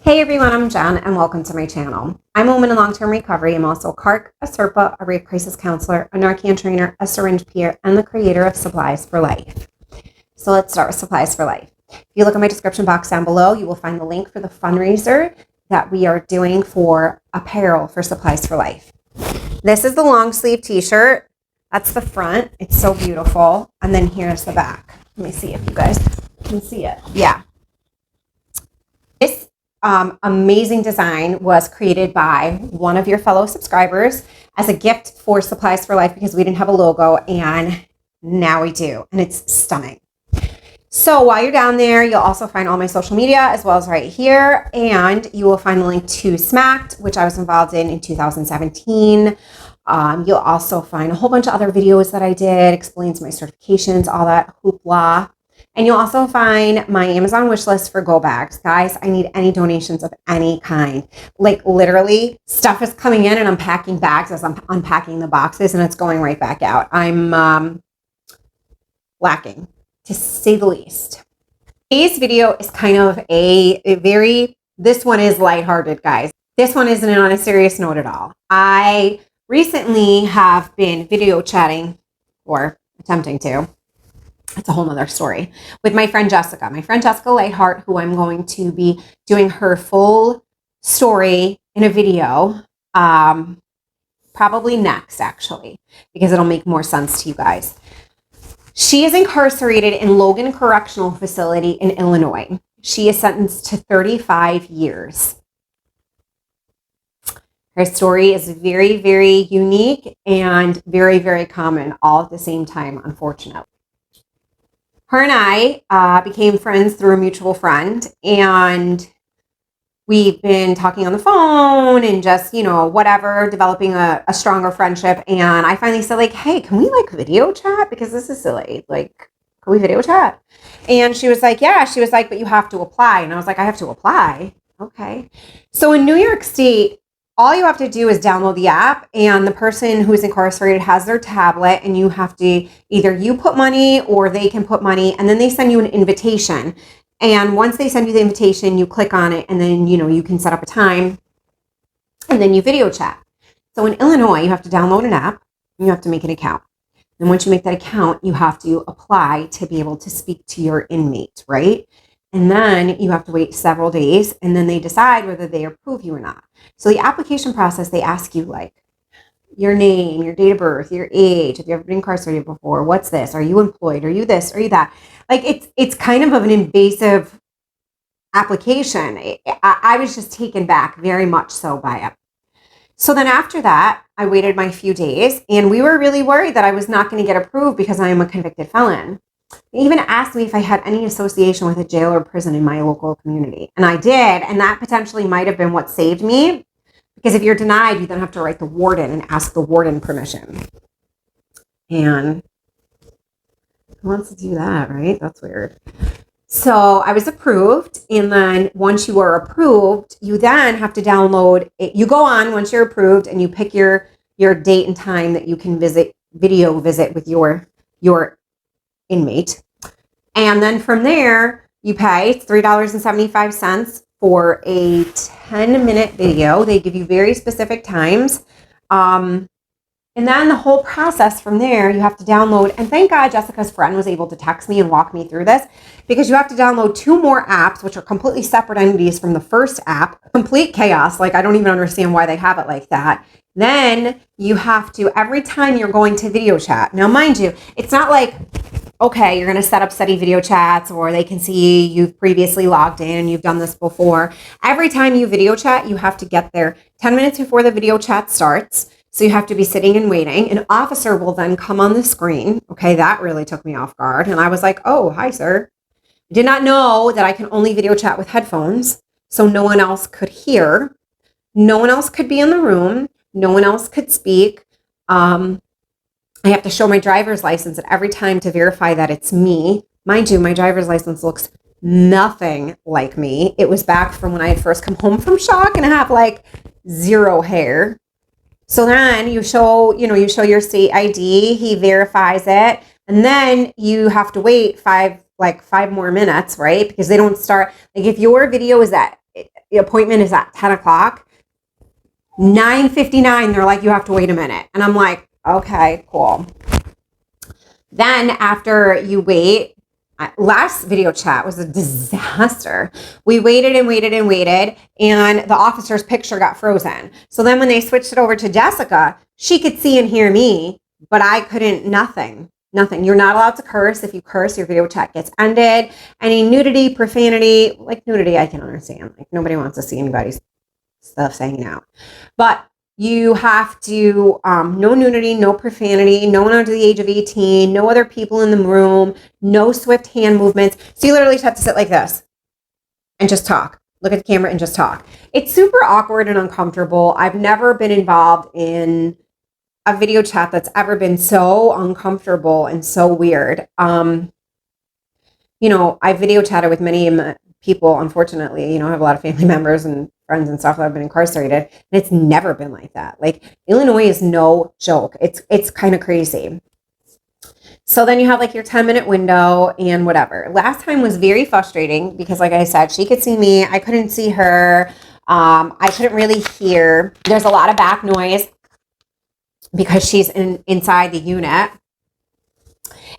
Hey everyone, I'm Jen and welcome to my channel. I'm a woman in long-term recovery. I'm also a CARC, a SERPA, a rape crisis counselor, a Narcan trainer, a syringe peer, and the creator of Supplies for Life. So let's start with Supplies for Life. If you look at my description box down below, you will find the link for the fundraiser that we are doing for apparel for Supplies for Life. This is the long sleeve t-shirt. That's the front. It's so beautiful. And then here's the back. Let me see if you guys can see it. Yeah. This amazing design was created by one of your fellow subscribers as a gift for Supplies for Life because we didn't have a logo, and now we do, and it's stunning. So while you're down there, you'll also find all my social media as well as right here, and you will find the link to Smacked, which I was involved in 2017. You'll also find a whole bunch of other videos that I did, explains my certifications, all that hoopla. And you'll also find my Amazon wish list for go bags. Guys, I need any donations of any kind. Like literally, stuff is coming in and I'm packing bags as I'm unpacking the boxes and it's going right back out. I'm lacking, to say the least. Today's video is kind of this one is lighthearted, guys. This one isn't on a serious note at all. I recently have been video chatting, or attempting to, it's a whole nother story, with my friend Jessica. My friend Jessica Lightheart, who I'm going to be doing her full story in a video, probably next actually, because it'll make more sense to you guys. She is incarcerated in Logan Correctional Facility in Illinois. She is sentenced to 35 years. Her story is very, very unique and very, very common all at the same time, unfortunately. Her and I became friends through a mutual friend, and we've been talking on the phone and just, whatever, developing a stronger friendship. And I finally said, hey, can we video chat? Because this is silly. Can we video chat? And she was like, yeah. She was like, but you have to apply. And I was like, I have to apply? Okay. So in New York State, all you have to do is download the app, and the person who's incarcerated has their tablet, and you have to either you put money or they can put money, and then they send you an invitation. And once they send you the invitation, you click on it, and then, you can set up a time, and then you video chat. So in Illinois, you have to download an app, and you have to make an account. And once you make that account, you have to apply to be able to speak to your inmate, right? And then you have to wait several days, and then they decide whether they approve you or not. So the application process, they ask you your name, your date of birth, your age, have you ever been incarcerated before, what's this, are you employed, are you this, are you that? It's kind of an invasive application. I was just taken back very much so by it. So then after that, I waited my few days, and we were really worried that I was not going to get approved because I am a convicted felon. They even asked me if I had any association with a jail or prison in my local community. And I did, and that potentially might have been what saved me. Because if you're denied, you then have to write the warden and ask the warden permission. And who wants to do that, right? That's weird. So I was approved, and then once you are approved, you then have to download it. You go on once you're approved, and you pick your date and time that you can video visit with your inmate. And then from there, you pay $3.75 for a 10-minute video. They give you very specific times. And then the whole process from there, you have to download. And thank God Jessica's friend was able to text me and walk me through this, because you have to download 2 more apps, which are completely separate entities from the first app. Complete chaos. I don't even understand why they have it like that. Then you have to, every time you're going to video chat. Now, mind you, it's not okay, you're going to set up steady video chats, or they can see you've previously logged in and you've done this before. Every time you video chat, you have to get there 10 minutes before the video chat starts. So you have to be sitting and waiting. An officer will then come on the screen. Okay, that really took me off guard. And I was like, oh, hi, sir. I did not know that I can only video chat with headphones, so no one else could hear. No one else could be in the room. No one else could speak. I have to show my driver's license at every time to verify that it's me. Mind you, my driver's license looks nothing like me. It was back from when I had first come home from shock, and I have zero hair. So then you show your state ID, he verifies it, and then you have to wait 5 like 5 more minutes, right? Because they don't start, like if your video is at, the appointment is at 10 o'clock, 9:59, they're like, you have to wait a minute. And I'm like, okay, cool. Then after you wait, last video chat was a disaster. We waited and waited and waited, and the officer's picture got frozen. So then when they switched it over to Jessica, she could see and hear me, but I couldn't, nothing. You're not allowed to curse. If you curse, your video chat gets ended. Any nudity, profanity, like nudity, I can understand. Like nobody wants to see anybody's stuff hanging out. But you have to, no nudity, no profanity, no one under the age of 18, no other people in the room, no swift hand movements. So you literally just have to sit like this and just talk. Look at the camera and just talk. It's super awkward and uncomfortable. I've never been involved in a video chat that's ever been so uncomfortable and so weird. I video chatted with many people, unfortunately. I have a lot of family members and friends and stuff that have been incarcerated, and it's never been like that. Like Illinois is no joke. It's kind of crazy. So then you have like your 10-minute window and whatever. Last time was very frustrating because, like I said, she could see me. I couldn't see her. I couldn't really hear. There's a lot of back noise because she's inside the unit.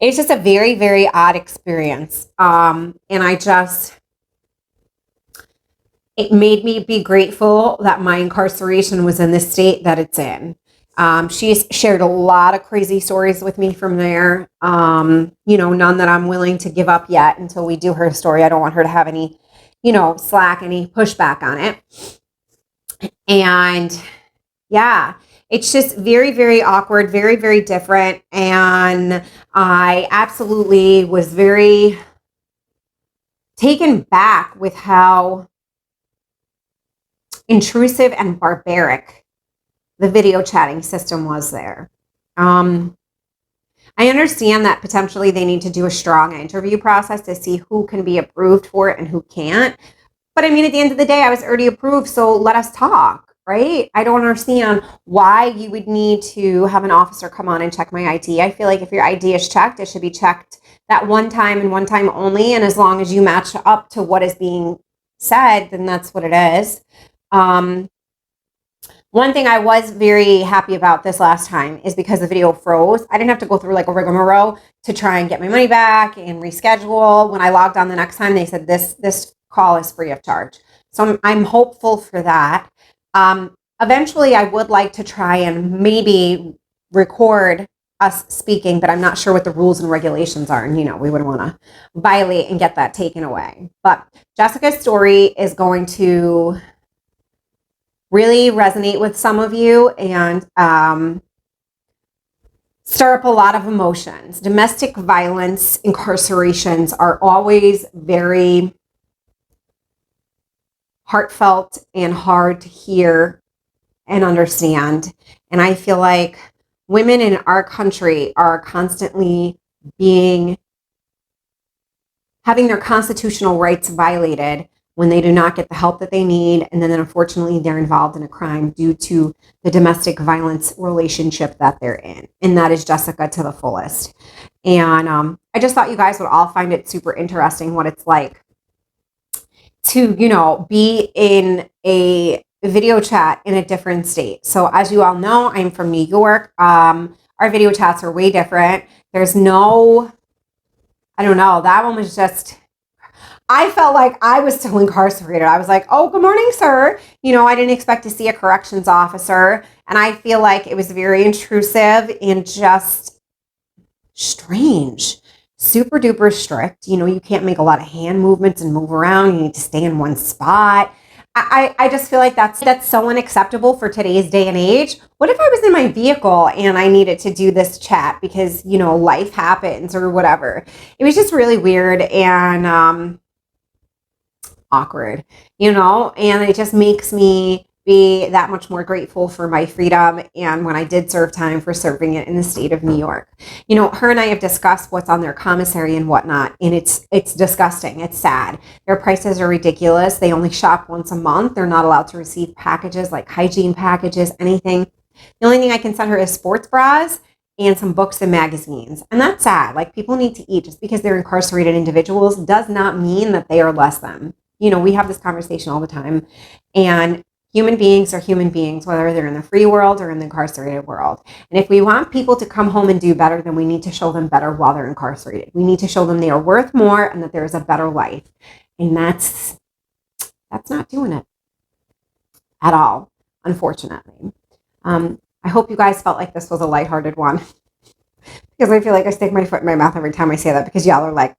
It's just a very, very odd experience. And it made me be grateful that my incarceration was in the state that it's in. She's shared a lot of crazy stories with me from there. None that I'm willing to give up yet until we do her story. I don't want her to have any, slack, any pushback on it. And yeah, it's just very, very awkward, very, very different. And I absolutely was very taken back with how intrusive and barbaric the video chatting system was there. I understand that potentially they need to do a strong interview process to see who can be approved for it and who can't. But I mean, at the end of the day, I was already approved, so let us talk, right? I don't understand why you would need to have an officer come on and check my ID. I feel like if your ID is checked, it should be checked that one time and one time only. And as long as you match up to what is being said, then that's what it is. One thing I was very happy about this last time is because the video froze. I didn't have to go through like a rigmarole to try and get my money back and reschedule. When I logged on the next time, they said this call is free of charge. So I'm hopeful for that. Eventually, I would like to try and maybe record us speaking, but I'm not sure what the rules and regulations are. And, we wouldn't want to violate and get that taken away. But Jessica's story is going to really resonate with some of you and stir up a lot of emotions. Domestic violence incarcerations are always very heartfelt and hard to hear and understand. And I feel like women in our country are constantly having their constitutional rights violated when they do not get the help that they need. And then unfortunately, they're involved in a crime due to the domestic violence relationship that they're in. And that is Jessica to the fullest. And I just thought you guys would all find it super interesting what it's like to, be in a video chat in a different state. So as you all know, I'm from New York. Our video chats are way different. There's no, I don't know, that one was just, I felt like I was still incarcerated. I was like, oh, good morning, sir. I didn't expect to see a corrections officer. And I feel like it was very intrusive and just strange, super duper strict. You can't make a lot of hand movements and move around. You need to stay in one spot. I just feel like that's so unacceptable for today's day and age. What if I was in my vehicle and I needed to do this chat because, life happens or whatever? It was just really weird and awkward, and it just makes me be that much more grateful for my freedom and when I did serve time for serving it in the state of New York. Her and I have discussed what's on their commissary and whatnot, and it's disgusting. It's sad. Their prices are ridiculous. They only shop once a month. They're not allowed to receive packages like hygiene packages, anything. The only thing I can send her is sports bras and some books and magazines. And that's sad. Like, people need to eat. Just because they're incarcerated individuals does not mean that they are less than. We have this conversation all the time. And human beings are human beings, whether they're in the free world or in the incarcerated world. And if we want people to come home and do better, then we need to show them better while they're incarcerated. We need to show them they are worth more and that there is a better life. And that's not doing it at all, unfortunately. I hope you guys felt like this was a lighthearted one, because I feel like I stick my foot in my mouth every time I say that, because y'all are like,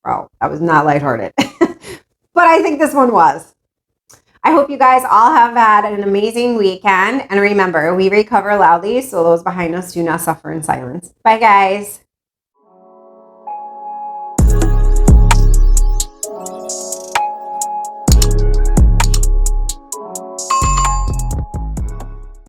bro, that was not lighthearted. But I think this one was. I hope you guys all have had an amazing weekend. And remember, we recover loudly, so those behind us do not suffer in silence. Bye, guys.